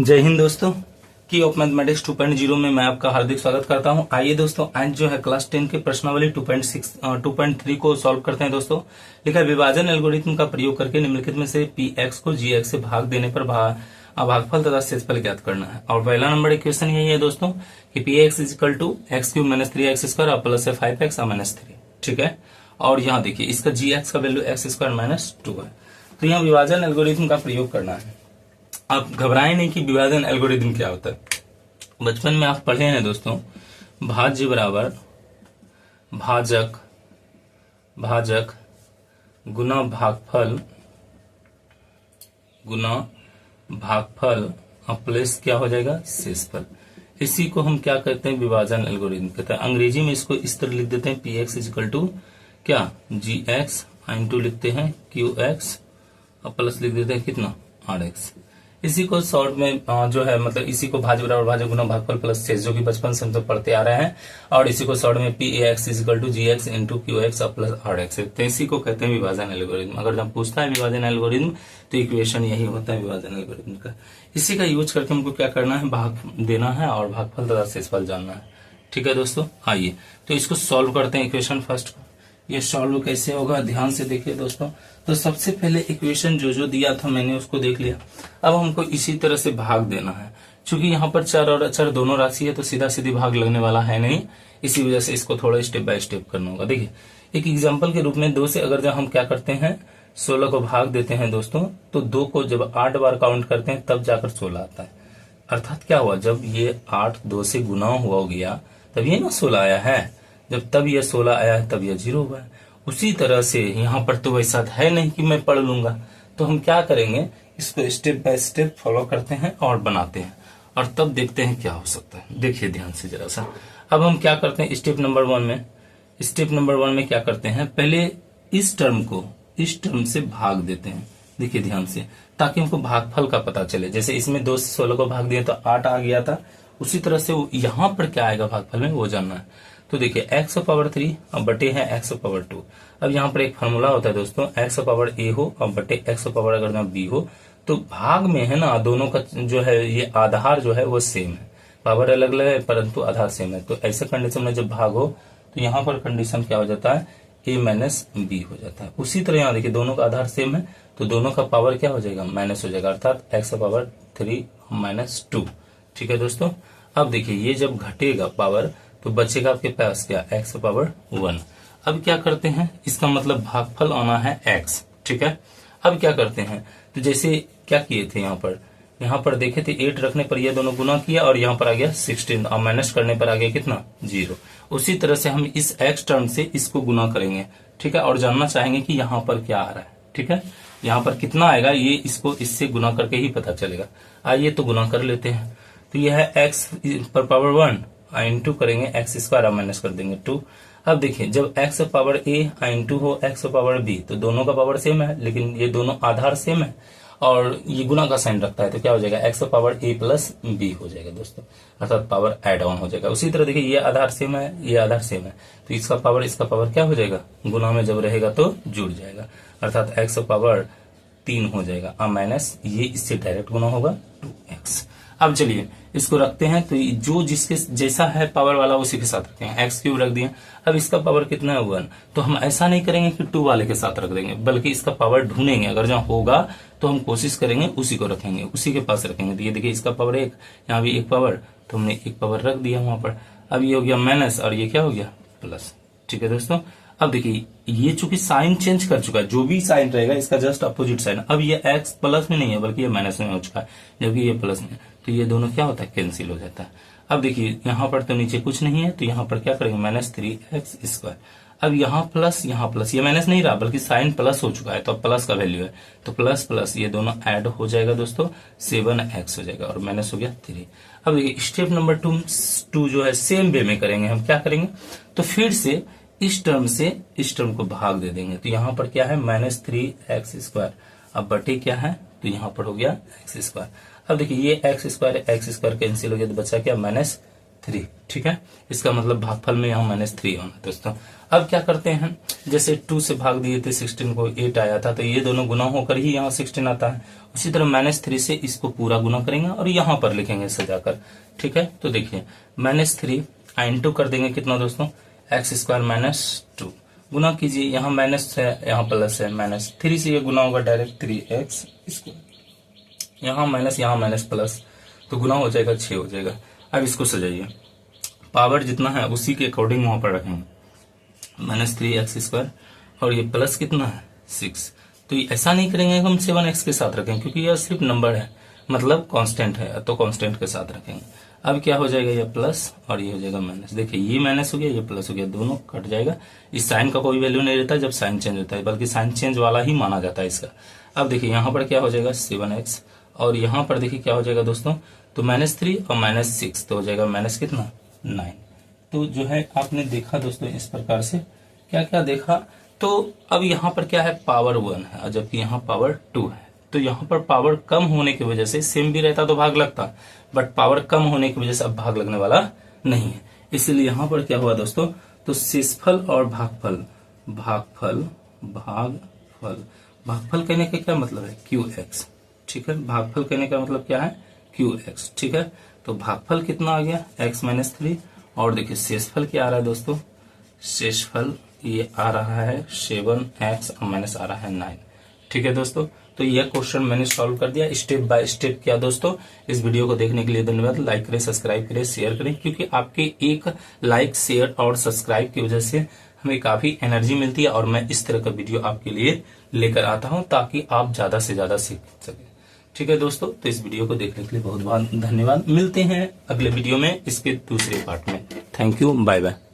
जय हिंद दोस्तों। की ऑफ मैथमेटिक्स 2.0 में मैं आपका हार्दिक स्वागत करता हूं। आइए दोस्तों, आज जो है क्लास 10 के प्रश्नावली 2.3 को सॉल्व करते हैं। दोस्तों लिखा है, विभाजन एल्गोरिथम का प्रयोग करके निम्नलिखित में से पी एक्स को जी एक्स से भाग देने पर भागफल तथा शेषफल ज्ञात करना है। और पहला नंबर क्वेश्चन यही है दोस्तों कि P x is equal to x cube minus 3x square और प्लस है 5x माइनस 3। ठीक है, और यहाँ देखिए इसका जी एक्स का वैल्यू एक्स स्क्वायर माइनस 2 है। तो यहाँ विभाजन एल्गोरिथम का प्रयोग करना है। आप घबराएं नहीं कि विभाजन एल्गोरिथम क्या होता है। बचपन में आप पढ़े हैं दोस्तों, भाज्य बराबर भाजक भाजक गुना भागफल और प्लस क्या हो जाएगा, शेषफल। इसी को हम क्या कहते हैं, विभाजन एल्गोरिथम कहते हैं। अंग्रेजी में इसको इस तरह लिख देते हैं, पी एक्स इजिकल टू क्या जी एक्स इंटू लिखते हैं क्यू एक्स और प्लस लिख देते हैं कितना, आर एक्स। इसी को शॉर्ट में जो है मतलब इसी को भाज्य बराबर भाजक गुना भागफल प्लस शेष, जो कि बचपन से हम तो पढ़ते आ रहे हैं। और इसी को शॉर्ट में P x is equal to G x into Q x plus R x. तो इसी को कहते हैं विभाजन एल्गोरिथम। अगर जब पूछता है विभाजन एल्गोरिथम तो इक्वेशन यही होता है विभाजन एल्गोरिथम का। इसी का यूज करके हमको क्या करना है, भाग देना है और भागफल तथा शेषफल जानना है। ठीक है दोस्तों, आइए तो इसको सॉल्व करते हैं। इक्वेशन फर्स्ट को ये सॉल्व कैसे होगा, ध्यान से देखिए दोस्तों। तो सबसे पहले इक्वेशन जो दिया था मैंने उसको देख लिया। अब हमको इसी तरह से भाग देना है। क्योंकि यहाँ पर चर और अचर दोनों राशि है तो सीधा सीधी भाग लगने वाला है नहीं, इसी वजह से इसको थोड़ा स्टेप बाय स्टेप करना होगा। देखिए एक एग्जाम्पल के रूप में 2 से अगर जब हम क्या करते हैं 16 को भाग देते हैं दोस्तों, तो 2 को जब 8 बार काउंट करते हैं तब जाकर 16 आता है। अर्थात क्या हुआ, जब ये 8 2 से गुना हुआ गया तब ये ना 16 आया है, जब तब यह 16 आया है तब यह 0 हुआ है। उसी तरह से यहाँ पर तो वैसा है नहीं कि मैं पढ़ लूंगा, तो हम क्या करेंगे, इसको स्टेप बाय स्टेप फॉलो करते हैं और बनाते हैं और तब देखते हैं क्या हो सकता है। देखिए ध्यान से जरा सा। अब हम क्या करते हैं, स्टेप नंबर वन में क्या करते हैं, पहले इस टर्म से भाग देते हैं। देखिए ध्यान से, ताकि हमको भागफल का पता चले। जैसे इसमें 2 से 16 को भाग दिया तो 8 आ गया था, उसी तरह से वो यहाँ पर क्या आएगा भागफल में वो जानना है। तो देखिए एक्स पावर 3 और बटे है एक्स पावर 2। अब यहाँ पर एक फार्मूला होता है दोस्तों, एक्स पावर ए हो और बटे एक्स पावर अगर ना बी हो, तो भाग में है ना दोनों का जो है ये आधार जो है वो सेम है, पावर अलग अलग है परंतु आधार सेम है। तो ऐसे कंडीशन में जब भाग हो तो यहाँ पर कंडीशन क्या हो जाता है, ए माइनस बी हो जाता है। उसी तरह यहाँ देखिए दोनों का आधार सेम है तो दोनों का पावर क्या हो जाएगा, माइनस हो जाएगा, अर्थात एक्स पावर 3 माइनस 2। ठीक है दोस्तों, अब देखिए ये जब घटेगा पावर तो बचेगा आपके पास क्या, एक्स पावर 1। अब क्या करते हैं, इसका मतलब भागफल आना है एक्स। ठीक है, अब क्या करते हैं, तो जैसे क्या किए थे यहाँ पर देखे थे 8 रखने पर ये दोनों गुना किया और यहाँ पर आ गया 16 और माइनस करने पर आ गया कितना, 0। उसी तरह से हम इस एक्स टर्म से इसको गुना करेंगे। ठीक है, और जानना चाहेंगे कि यहाँ पर क्या आ रहा है। ठीक है, यहाँ पर कितना आएगा ये इसको इससे गुना करके ही पता चलेगा। आइए तो गुना कर लेते हैं। तो यह है एक्स पर पावर 1 इंटू करेंगे एक्स स्क्वायर और माइनस कर देंगे 2। अब देखिए जब एक्स पावर ए इंटू हो एक्स पावर बी तो दोनों का पावर सेम है, लेकिन ये दोनों आधार सेम है और ये गुना का साइन रखता है तो क्या हो जाएगा, एक्स पावर ए प्लस बी हो जाएगा दोस्तों, अर्थात पावर एड ऑन हो जाएगा। उसी तरह देखिए ये आधार सेम है, ये आधार सेम है, तो इसका पावर क्या हो जाएगा, गुना में जब रहेगा तो जुड़ जाएगा, अर्थात एक्स पावर 3 हो जाएगा और माइनस ये इससे डायरेक्ट गुना होगा 2x। अब चलिए इसको रखते हैं, तो जो जिसके जैसा है पावर वाला उसी के साथ रखते हैं। एक्स क्यूब रख दिए, अब इसका पावर कितना है 1, तो हम ऐसा नहीं करेंगे कि 2 वाले के साथ रख देंगे, बल्कि इसका पावर ढूंढेंगे। अगर जहाँ होगा तो हम कोशिश करेंगे उसी को रखेंगे, उसी के पास रखेंगे। तो ये देखिए इसका पावर 1, यहाँ भी 1 पावर, तो हमने 1 पावर रख दिया वहां पर। अब ये हो गया माइनस और ये क्या हो गया प्लस। ठीक है दोस्तों, अब देखिए ये चूंकि साइन चेंज कर चुका है, जो भी साइन रहेगा इसका जस्ट अपोजिट साइन। अब ये एक्स प्लस में नहीं है बल्कि ये माइनस में हो चुका है, जबकि ये प्लस में, तो ये दोनों क्या होता है, कैंसिल हो जाता है। अब देखिए यहाँ पर तो नीचे कुछ नहीं है तो यहाँ पर क्या करेंगे, माइनस 3x स्क्वायर। अब यहाँ प्लस ये माइनस नहीं रहा बल्कि साइन प्लस हो चुका है, तो अब प्लस का वैल्यू है तो प्लस प्लस ये दोनों ऐड हो जाएगा दोस्तों, 7x हो जाएगा और माइनस हो गया 3। अब देखिए स्टेप नंबर 2 जो है सेम वे में करेंगे। हम क्या करेंगे, तो फिर से इस टर्म से इस टर्म को भाग दे देंगे। तो यहाँ पर क्या है, माइनस 3x स्क्वायर, अब बटे क्या है, तो यहाँ पर हो गया एक्स स्क्वायर। अब देखिए ये एक्स स्क्वायर कैंसिल हो गया तो बचा क्या, माइनस 3, ठीक है। इसका मतलब भागफल में यहाँ -3 होना दोस्तों। अब क्या करते हैं, जैसे 2 से भाग दिए थे 16 को, 8 आया था, तो ये दोनों गुना होकर ही यहाँ 16 आता है। उसी तरह -3 से इसको पूरा गुना करेंगे और यहाँ पर लिखेंगे सजाकर, ठीक है। तो देखिए -3 इंटू कर देंगे कितना दोस्तों, x² -2 गुना कीजिए, यहाँ माइनस है यहाँ प्लस है, -3 से ये गुना होगा डायरेक्ट 3x, इसको यहाँ माइनस प्लस, तो गुना हो जाएगा 6 हो जाएगा। अब इसको सजाइए, पावर जितना है उसी के अकॉर्डिंग वहां पर रखेंगे, -3x² और ये प्लस कितना है 6। तो ये ऐसा नहीं करेंगे हम 7x के साथ रखेंगे, क्योंकि यह सिर्फ नंबर है, मतलब कांस्टेंट है, तो कांस्टेंट के साथ रखेंगे। अब क्या हो जाएगा, ये प्लस और ये हो जाएगा माइनस। देखिए ये माइनस हो गया, ये प्लस हो गया, दोनों कट जाएगा। इस साइन का कोई वैल्यू नहीं रहता जब साइन चेंज होता है, बल्कि साइन चेंज वाला ही माना जाता है इसका। अब देखिए यहाँ पर क्या हो जाएगा 7x, और यहाँ पर देखिए क्या हो जाएगा दोस्तों, तो -3 और -6, तो हो जाएगा माइनस कितना 9। तो जो है आपने देखा दोस्तों इस प्रकार से क्या क्या देखा। तो अब यहाँ पर क्या है, पावर 1 है, जबकि यहाँ पावर 2 है। तो यहाँ पर पावर कम होने की वजह से, सेम भी रहता तो भाग लगता, बट पावर कम होने की वजह से अब भाग लगने वाला नहीं है। इसलिए यहाँ पर क्या हुआ दोस्तों, तो शेषफल और भागफल, भागफल कहने का क्या मतलब है, QX, ठीक है। भागफल कहने का मतलब क्या है, QX, ठीक है। तो भागफल कितना आ गया, x -3, और देखिए शेषफल क्या आ रहा है दोस्तों, शेषफल ये आ रहा है 7x और माइनस आ रहा है 9, ठीक है दोस्तों। तो यह क्वेश्चन मैंने सॉल्व कर दिया, स्टेप बाय स्टेप किया दोस्तों। इस वीडियो को देखने के लिए धन्यवाद। लाइक करें, सब्सक्राइब करें, शेयर करें, क्योंकि आपके एक लाइक, शेयर और सब्सक्राइब की वजह से हमें काफी एनर्जी मिलती है, और मैं इस तरह का वीडियो आपके लिए लेकर आता हूं ताकि आप ज्यादा से ज्यादा सीख सकें, ठीक है दोस्तों। तो इस वीडियो को देखने के लिए बहुत बहुत धन्यवाद। मिलते हैं अगले वीडियो में इसके दूसरे पार्ट में। Thank you, bye bye.